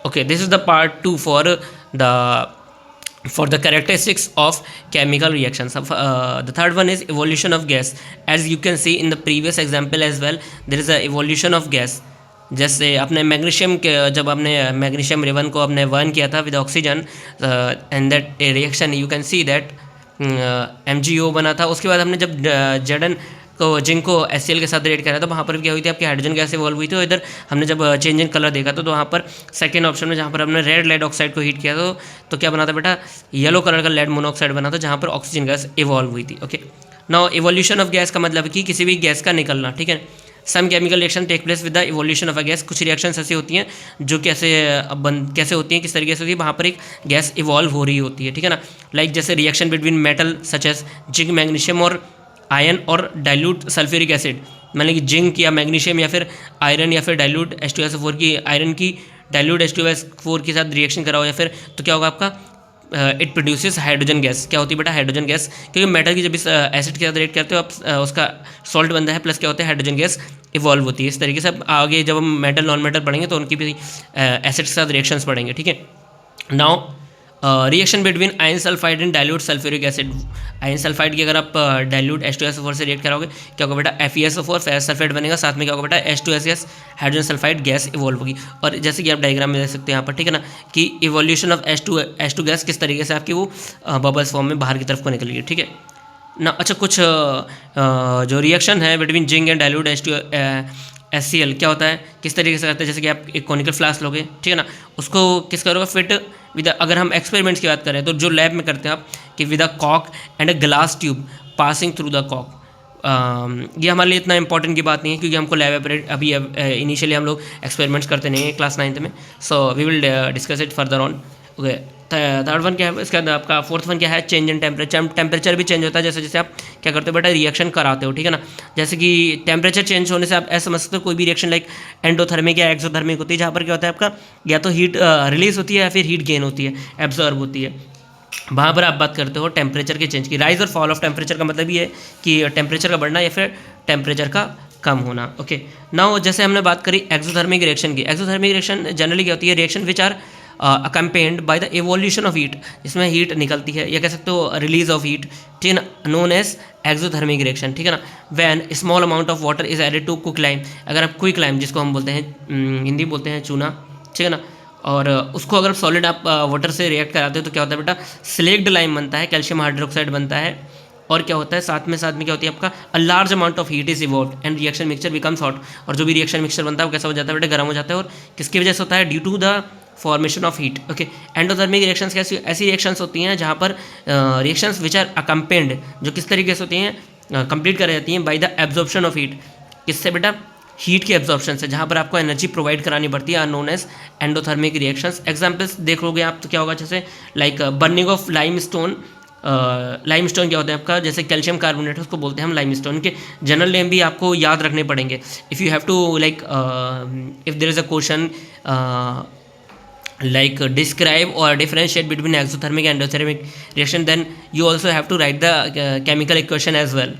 Okay, this is the part 2 for the characteristics of chemical reactions. The third one is evolution of gas. As you can see in the previous example as well, there is a evolution of gas. जैसे अपने magnesium के जब आपने magnesium Raven को आपने burn किया था with oxygen and that reaction you can see that MgO बना था। उसके बाद हमने जब Zn को जिंक को HCl के साथ रिएक्ट करा तो वहाँ पर क्या हुई थी आपकी हाइड्रोजन गैस इवॉल्व हुई थी। और इधर हमने जब चेंज इन कलर देखा तो वहाँ पर सेकेंड ऑप्शन में जहाँ पर हमने रेड लेड ऑक्साइड को हीट किया तो क्या बना था बेटा, येलो कलर का लेड मोनोऑक्साइड बना था जहाँ पर ऑक्सीजन गैस इवॉल्व हुई थी। Okay, now evolution of gas का मतलब कि किसी भी गैस का निकलना, ठीक है। Some chemical reaction take place with the evolution of a gas. कुछ रिएक्शंस ऐसी होती हैं जो कैसे होती हैं, किस तरीके से होती है, वहाँ पर एक गैस इवॉल्व हो रही होती है, ठीक है ना। लाइक जैसे reaction between metal such as zinc magnesium और आयन और डाइल्यूट सल्फ्यूरिक एसिड, मतलब कि जिंक या मैग्नीशियम या फिर आयरन या फिर डाइल्यूट H2SO4 की आयरन की डाइल्यूट H2SO4 के साथ रिएक्शन कराओ या फिर तो क्या होगा आपका इट प्रोड्यूसेस हाइड्रोजन गैस। क्या होती है बेटा, हाइड्रोजन गैस, क्योंकि मेटल की जब इस एसिड के साथ रिएक्ट करते हो आप उसका सॉल्ट बनता है प्लस क्या होता है हाइड्रोजन गैस इवॉल्व होती है। इस तरीके से अब आगे जब हम मेटल नॉन मेटल पढ़ेंगे तो उनकी भी एसिड के साथ रिएक्शंस पढ़ेंगे, ठीक है। Now reaction between ion sulphide and dilute sulphuric acid. Ion sulphide की अगर आप डाइल्यूट H2SO4 से रिएक्ट कराओगे क्या होगा बेटा, FeSO4 फेरस सल्फेट बनेगा, साथ में क्या होगा बेटा H2SES hydrogen sulphide gas evolve होगी। और जैसे कि आप डायग्राम में देख सकते हैं यहाँ पर, ठीक है ना, कि इवोल्यूशन ऑफ H2 गैस किस तरीके से आपकी वो बबल्स फॉर्म में बाहर की तरफ को निकलेगी, ठीक है ना। अच्छा, कुछ जो रिएक्शन है between zinc and dilute HCl क्या होता है, किस तरीके से करते हैं। जैसे कि आप एक कॉनिकल फ्लास्क लोगे, ठीक है ना, उसको किस करोगे फिट विद, अगर हम एक्सपेरिमेंट्स की बात करें तो जो लैब में करते हैं आप कि with a cock and a glass tube passing through the cock. ये हमारे लिए इतना इंपॉर्टेंट की बात नहीं है क्योंकि हमको लैब अभी इनिशियली हम लोग एक्सपेरिमेंट्स करते नहीं हैं क्लास 9th में, so we will discuss it further on. Okay, third one क्या है, इसके अंदर आपका फोर्थ वन क्या है, चेंज इन टेम्परेचर। टेम्परेचर भी चेंज होता है जैसे जैसे आप क्या करते हो बेटा, रिएक्शन कराते हो, ठीक है ना। जैसे कि टेम्परेचर चेंज होने से आप ऐसा समझ सकते हो कोई भी रिएक्शन लाइक एंडोथर्मिक या एक्सोथर्मिक होती है, जहाँ पर क्या होता है आपका या तो हीट रिलीज होती है या फिर हीट गेन होती है, एब्जॉर्ब होती है। वहाँ पर आप बात करते हो टेम्परेचर के चेंज की। राइज और फॉल ऑफ टेम्परेचर का मतलब ये है कि टेम्परेचर का बढ़ना या फिर टेम्परेचर का कम होना। ओके, नाउ जैसे हमने बात करी एक्सोथर्मिक रिएक्शन की। एक्सोथर्मिक रिएक्शन जनरली क्या होती है, reaction which are accompanied by the evolution of heat, जिसमें हीट निकलती है या कह सकते हो रिलीज ऑफ हीट, ठीक है ना, नोन एज एक्सोथर्मिक रिएक्शन, ठीक है ना। When small amount of water is added to quicklime. अगर आप क्विकलाइम जिसको हम बोलते हैं हिंदी बोलते हैं चूना, ठीक है ना, और उसको अगर सॉलिड आप वाटर से रिएक्ट कराते हो तो क्या होता है बेटा, स्लेक्ड लाइम बनता है, कैल्शियम हाइड्रोक्साइड बनता है। और क्या होता है साथ में क्या होती है आपका, a large amount of heat is evolve and reaction mixture becomes hot. और जो भी रिएक्शन मिक्सचर बनता है वो कैसा हो जाता है बेटा, गर्म हो जाता है। और किसकी वजह से होता है, due to the formation of heat. Okay, endothermic reactions कैसी ऐसी रिएक्शंस होती हैं जहाँ पर रिएक्शंस विच आर अकम्पेन्ड, जो किस तरीके से होती हैं, कंप्लीट कर जाती हैं by the absorption of heat. किससे बेटा, हीट के एब्जॉर्प्शन से, जहाँ पर आपको एनर्जी प्रोवाइड करानी पड़ती है, known as endothermic reactions. Examples देख लोगे आप तो क्या होगा, जैसे like burning of limestone. Limestone क्या होता है आपका, जैसे कैल्शियम कार्बोनेट उसको बोलते हैं हम लाइमस्टोन के जनरल नेम भी आपको याद रखने पड़ेंगे। If you have to like if there is a question like describe or differentiate between exothermic and endothermic reaction, then you also have to write the chemical equation as well,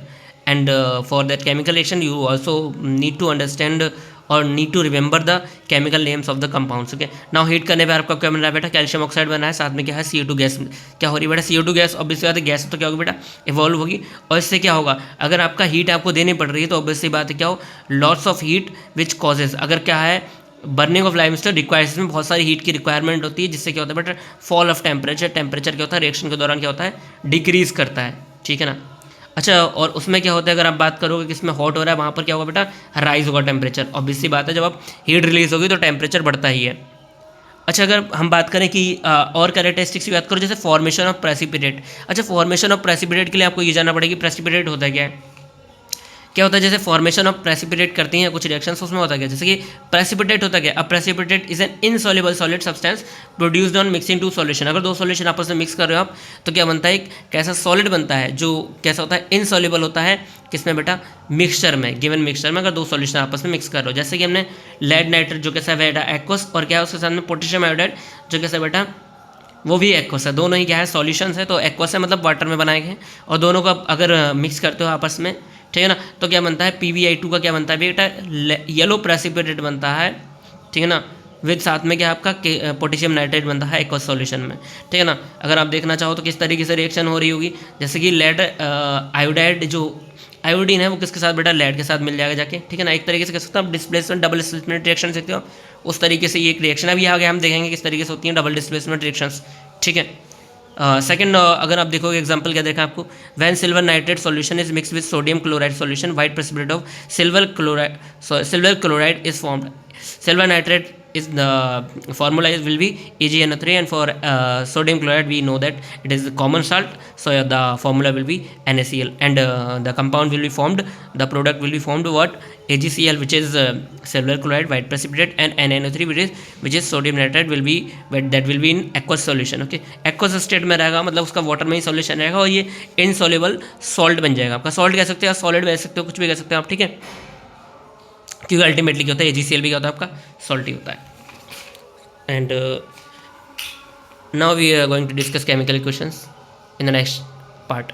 and for that chemical reaction you also need to understand और need to remember the chemical names of the compounds. Okay, now heat करने पे आपका क्या बन रहा है बेटा, calcium oxide बना है, साथ में क्या है CO2 गैस। क्या हो रही है बेटा, CO2 गैस ऑब्वियसली बात है, गैस तो क्या होगी बेटा, इवॉल्व होगी। और इससे क्या होगा, अगर आपका हीट आपको देनी पड़ रही है तो ऑब्वियसली बात है क्या हो, lots of heat which causes, अगर क्या है बर्निंग ऑफ लाइमस्टोन रिक्वायर्स, इसमें बहुत सारी हीट की रिक्वायरमेंट होती है, जिससे क्या होता है बेटा, फॉल ऑफ टेम्परेचर। टेम्परेचर क्या होता है रिएक्शन के दौरान क्या होता है, डिक्रीज करता है, ठीक है ना। अच्छा, और उसमें क्या होता है, अगर आप बात करोगे कि इसमें हॉट हो रहा है, वहाँ पर क्या होगा बेटा, राइज होगा टेम्परेचर। ऑब्वियसली बात है जब आप हीट रिलीज होगी तो टेम्परेचर बढ़ता ही है। अच्छा, अगर हम बात करें कि और कैरेक्टरिस्टिक्स की बात करो, जैसे फॉर्मेशन ऑफ प्रेसिपिटेट। अच्छा, फॉर्मेशन ऑफ प्रेसिपिटेट के लिए आपको ये जानना पड़ेगा कि प्रेसिपिटेट होता है क्या होता है। जैसे फॉर्मेशन ऑफ प्रेसिपिटेट करती हैं कुछ रिएक्शंस, उसमें होता क्या, जैसे कि प्रेसिपिटेट होता क्या, अब precipitate is an insoluble solid substance produced on mixing two solution. अगर दो सॉल्यूशन आपस में मिक्स कर रहे हो आप तो क्या बनता है, एक कैसा सॉलिड बनता है जो कैसा होता है, इनसॉल्युबल होता है। किसमें बेटा, मिक्सचर में, गिवन मिक्सचर में अगर दो सॉल्यूशन आपस में मिक्स कर रहे हो। जैसे कि हमने लेड नाइट्रेट जो कैसा है बेटा एक्वस, और क्या है उसके साथ में पोटेशियम आयोडाइड जो कैसा बेटा वो भी एक्वस है। दोनों ही क्या है, सॉल्यूशंस है, तो एक्वस है मतलब वाटर में बनाए गए, और दोनों को अगर मिक्स करते हो आपस में, ठीक है ना, तो क्या बनता है, PbI2 का क्या बनता है बेटा, येलो प्रेसिपिटेट बनता है, ठीक है ना। विद साथ में क्या आपका पोटेशियम नाइट्रेट बनता है एक्वस सॉल्यूशन में, ठीक है ना। अगर आप देखना चाहो तो किस तरीके से रिएक्शन हो रही होगी, जैसे कि लेड आयोडाइड जो आयोडीन है वो किसके साथ बेटा लेड के साथ मिल जाएगा जाके, ठीक है ना। एक तरीके से कह सकते हो आप डिस्प्लेसमेंट डबल डिस्प्लेसमेंट रिएक्शन सकते हो, उस तरीके से ये एक रिएक्शन अभी आगे हम देखेंगे किस तरीके से होती है डबल डिस्प्लेसमेंट रिएक्शंस, ठीक है। सेकंड अगर आप देखोगे एग्जांपल क्या देखा आपको, when silver nitrate solution is mix with sodium chloride solution white precipitate of silver chloride is formed. Silver nitrate is the formula is will be AgNO3, and for sodium chloride we know that it is the common salt, so the formula will be NaCl, and the compound will be formed, the product will be formed what, AgCl, which is silver chloride white precipitate, and NaNO3 which is sodium nitrate will be, that will be in aqueous solution, okay। aqueous state में रहेगा मतलब उसका water में ही solution रहेगा और ये insoluble salt बन जाएगा आपका। सॉल्ट कह सकते हो, सॉलिड कह सकते हो, कुछ भी कह सकते हो आप, ठीक है, क्योंकि अल्टीमेटली क्या होता है AgCl भी क्या होता है आपका सॉल्ट ही होता है। And now we are going to discuss chemical equations in the next part.